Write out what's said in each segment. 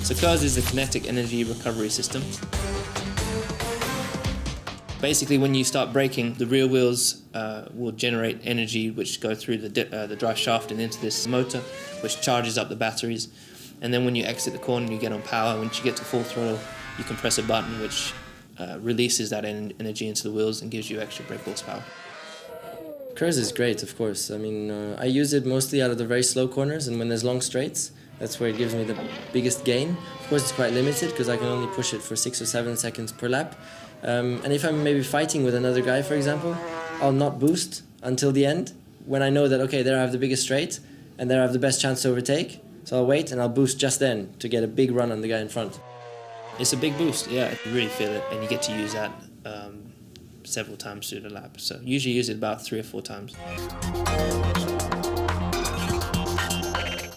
So KERS is the kinetic energy recovery system. Basically, when you start braking, the rear wheels will generate energy which go through the drive shaft and into this motor, which charges up the batteries. And then when you exit the corner, you get on power. Once you get to full throttle, you can press a button which releases that energy into the wheels and gives you extra brake horsepower. KERS is great, of course. I mean, I use it mostly out of the very slow corners and when there's long straights. That's where it gives me the biggest gain. Of course, it's quite limited because I can only push it for 6 or 7 seconds per lap. And if I'm maybe fighting with another guy, for example, I'll not boost until the end when I know that, okay, there I have the biggest straight and there I have the best chance to overtake. So I'll wait and I'll boost just then to get a big run on the guy in front. It's a big boost, yeah. You really feel it, and you get to use that several times through the lap. So usually use it about 3 or 4 times.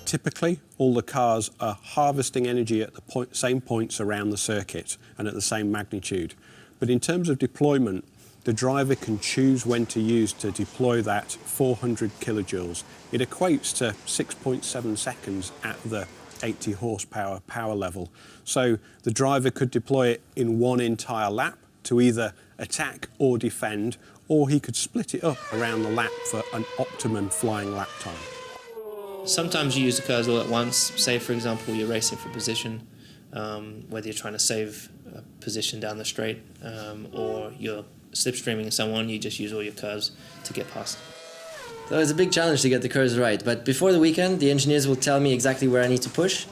Typically, all the cars are harvesting energy at the same points around the circuit and at the same magnitude. But in terms of deployment, the driver can choose when to use to deploy that 400 kilojoules. It equates to 6.7 seconds at the 80 horsepower power level. So the driver could deploy it in one entire lap to either attack or defend, or he could split it up around the lap for an optimum flying lap time. Sometimes you use the KERS all at once. Say, for example, you're racing for position, whether you're trying to save a position down the straight or you're slipstreaming someone, you just use all your KERS to get past. So it's a big challenge to get the KERS right, but before the weekend, the engineers will tell me exactly where I need to push,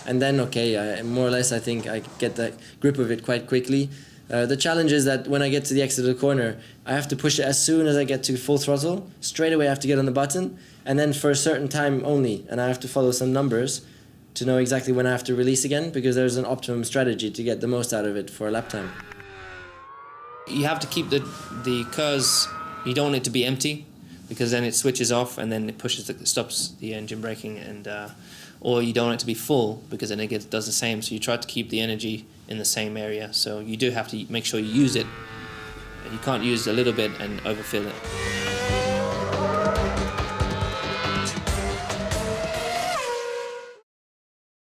and then, okay, more or less I think I get the grip of it quite quickly. The challenge is that when I get to the exit of the corner, I have to push it as soon as I get to full throttle. Straight away I have to get on the button, and then for a certain time only, and I have to follow some numbers to know exactly when I have to release again, because there's an optimum strategy to get the most out of it for a lap time. You have to keep the KERS, you don't want it to be empty, because then it switches off and then it stops the engine braking, and or you don't want it to be full because then it does the same. So you try to keep the energy in the same area. So you do have to make sure you use it. You can't use a little bit and overfill it.